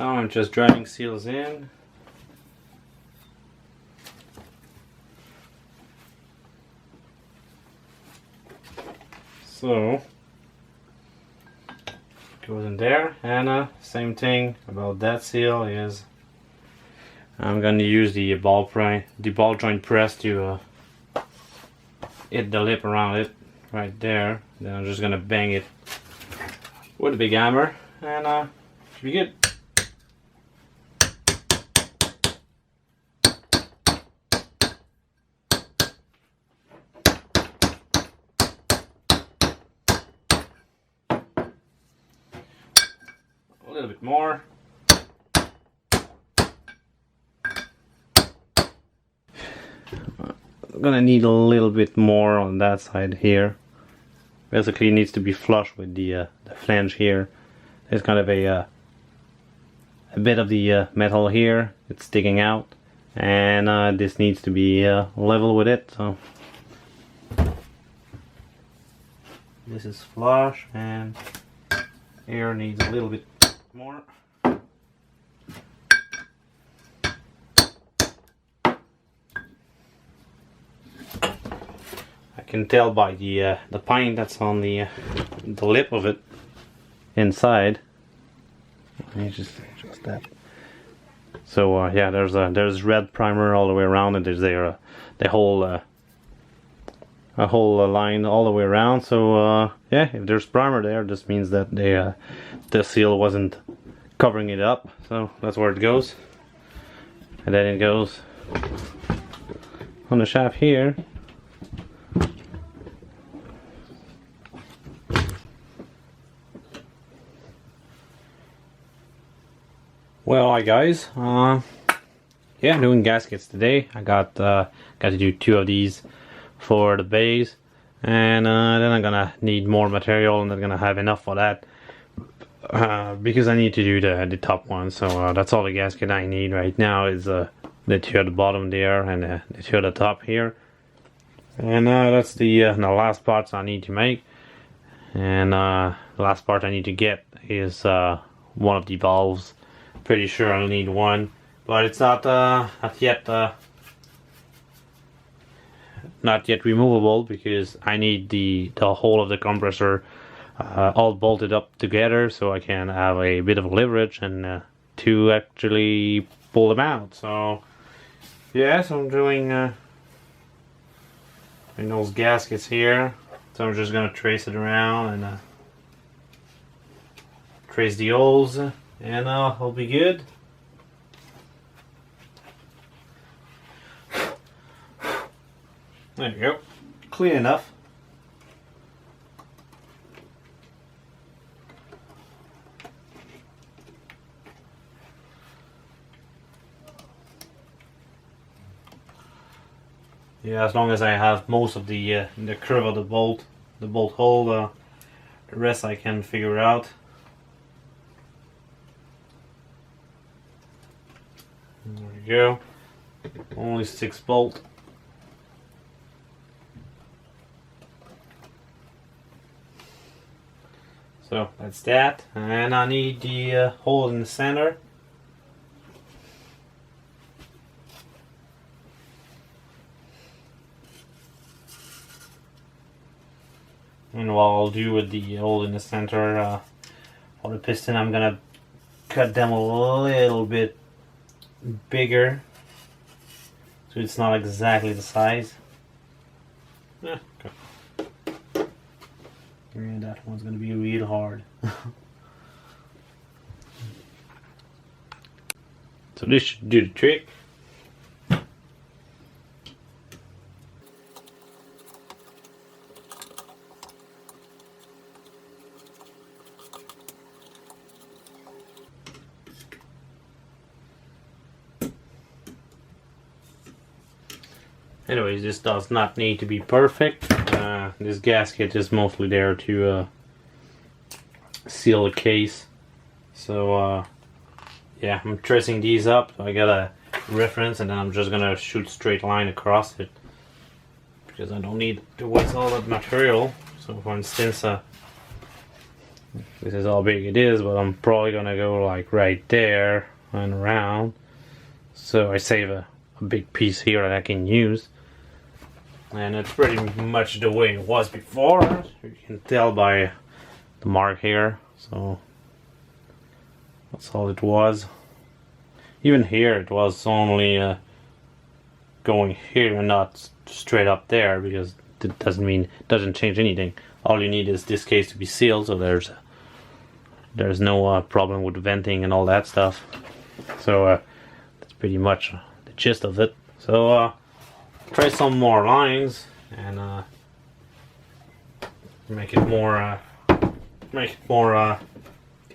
Now I'm just driving seals in. So goes in there, and same thing about that seal is I'm going to use the ball joint press to hit the lip around it right there. Then I'm just going to bang it with a big hammer, and should be good. A little bit more. I'm gonna need a little bit more on that side here. Basically, it needs to be flush with the flange here. There's kind of a bit of the metal here. It's sticking out, and this needs to be level with it. So this is flush, and here needs a little bit more. I can tell by the pine that's on the lip of it inside. Let me just adjust that. So yeah, there's red primer all the way around, and there's the whole a whole line all the way around. So yeah, if there's primer there, this means that the seal wasn't covering it up. So that's where it goes, and then it goes on the shaft here. Well, hi guys. Yeah, doing gaskets today. I got to do 2 of these for the base, and then I'm gonna need more material, and I'm gonna have enough for that because I need to do the top one. So that's all the gasket I need right now is the 2 at the bottom there and the 2 at the top here, and that's the last parts I need to make. And the last part I need to get is one of the valves. Pretty sure I'll need one, but it's not yet removable because I need the whole of the compressor all bolted up together so I can have a bit of leverage and to actually pull them out. So yeah, so I'm doing those gaskets here. So I'm just gonna trace it around and trace the holes, and I'll be good. There you go. Clean enough. Yeah, as long as I have most of the curve of the bolt hole, the rest I can figure out. There we go. Only 6 bolt. So that's that, and I need the hole in the center. And what I'll do with the hole in the center for the piston, I'm gonna cut them a little bit bigger, so it's not exactly the size. Yeah, okay. Yeah, that one's gonna be real hard. So this should do the trick. Anyways, this does not need to be perfect. This gasket is mostly there to seal the case. So yeah, I'm tracing these up. So I got a reference, and then I'm just gonna shoot straight line across it because I don't need to waste all that material. So for instance, This is how big it is, but I'm probably gonna go like right there and around. So I save a big piece here that I can use. And it's pretty much the way it was before. You can tell by the mark here. So that's all it was. Even here it was only going here and not straight up there, because it doesn't change anything. All you need is this case to be sealed, so there's no problem with venting and all that stuff. So that's pretty much the gist of it. So try some more lines and make it more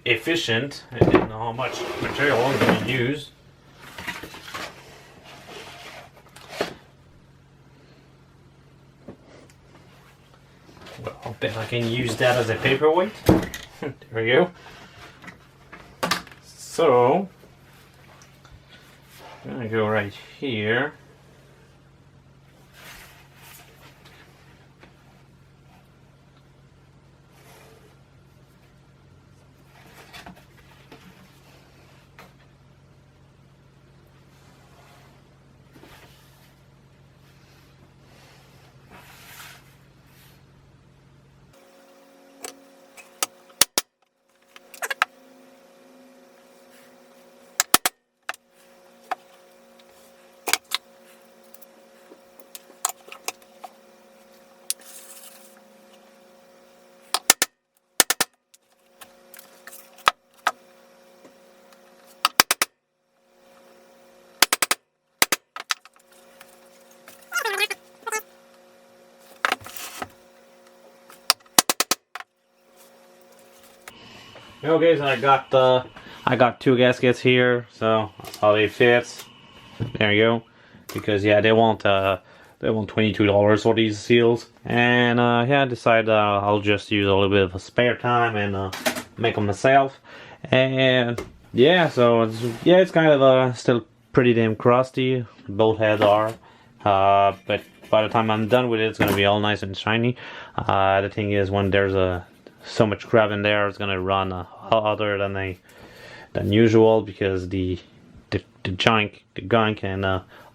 efficient in how much material I'm going to use. Well, I bet I can use that as a paperweight. There we go. So I'm gonna go right here. Okay, so I got two gaskets here, so that's how they fit. There you go. Because yeah, they want $22 for these seals, and yeah, I decided I'll just use a little bit of a spare time and make them myself. And yeah, so it's kind of still pretty damn crusty. Both heads are, but by the time I'm done with it, it's gonna be all nice and shiny. The thing is, when there's so much crap in there, it's gonna run hotter than usual, because the gunk and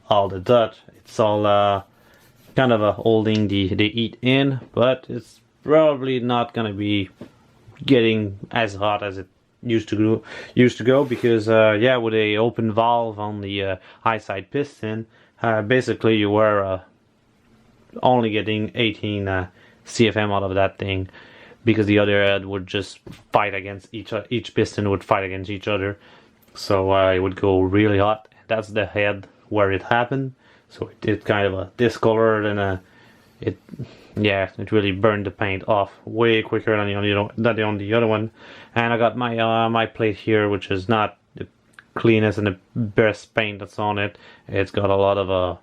all the dirt, it's all kind of holding the heat in, but it's probably not gonna be getting as hot as it used to go, because yeah, with a open valve on the high side piston, basically you were only getting 18 CFM out of that thing, because the other head would just fight against each piston would fight against each other, so it would go really hot. That's the head where it happened, so it kind of discolored, and it really burned the paint off way quicker than the other one. And I got my plate here, which is not the cleanest and the best paint that's on it. It's got a lot of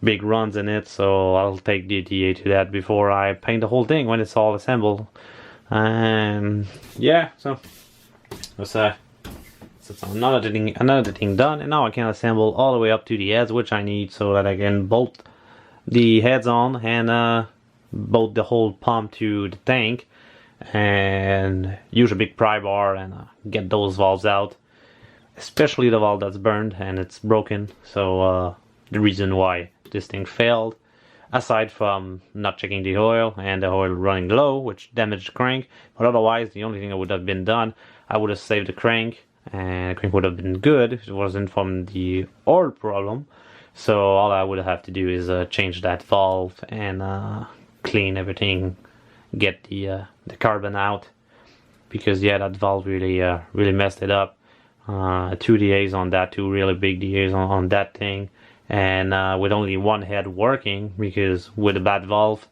big runs in it, so I'll take the DA to that before I paint the whole thing when it's all assembled. And yeah, so that's another thing done, and now I can assemble all the way up to the heads, which I need so that I can bolt the heads on and bolt the whole pump to the tank, and use a big pry bar and get those valves out, especially the valve that's burned and it's broken. So the reason why this thing failed, aside from not checking the oil and the oil running low, which damaged the crank, but otherwise the only thing that would have been done, I would have saved the crank, and the crank would have been good if it wasn't from the oil problem. So all I would have to do is change that valve and clean everything, get the carbon out, because yeah, that valve really messed it up. 2 DAs on that, 2 really big DAs on that thing, and with only one head working, because with a bad valve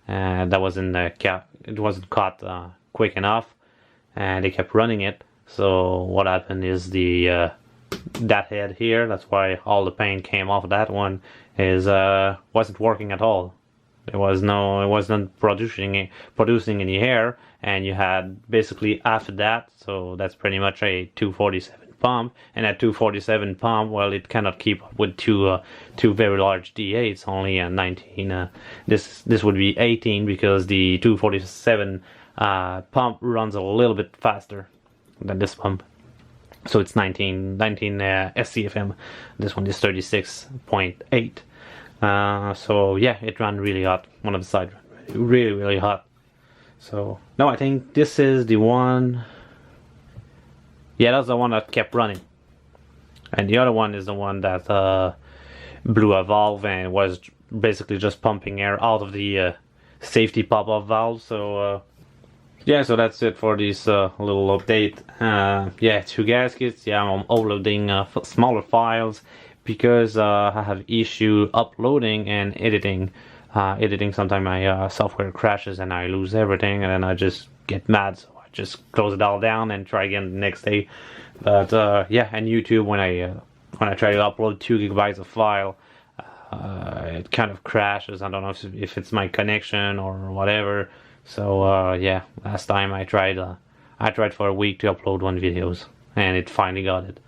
that wasn't it wasn't caught quick enough, and they kept running it. So what happened is that head here, that's why all the paint came off of that one, is wasn't working at all. It wasn't producing any air, and you had basically half of that, so that's pretty much a 247 pump, and at 247 pump, well, it cannot keep up with two very large DA. It's only a 19. This would be 18, because the 247 pump runs a little bit faster than this pump. So it's 19 SCFM. This one is 36.8. So yeah, it ran really hot. One of the sides really hot. So no, I think this is the one. Yeah, that's the one that kept running. And the other one is the one that blew a valve and was basically just pumping air out of the safety pop-off valve. So yeah, so that's it for this little update. Yeah, 2 gaskets. Yeah, I'm uploading smaller files because I have issue uploading and editing. Editing, sometimes my software crashes and I lose everything, and then I just get mad. So I just close it all down and try again the next day. But yeah, and YouTube, when I try to upload 2 gigabytes of file, it kind of crashes. I don't know if it's my connection or whatever. So yeah, last time I tried for a week to upload 1 videos, and it finally got it.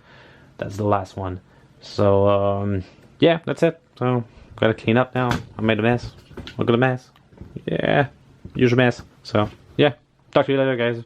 That's the last one. So yeah, that's it. So gotta clean up now. I made a mess. Look at the mess. Yeah, huge mess. So yeah, talk to you later, guys.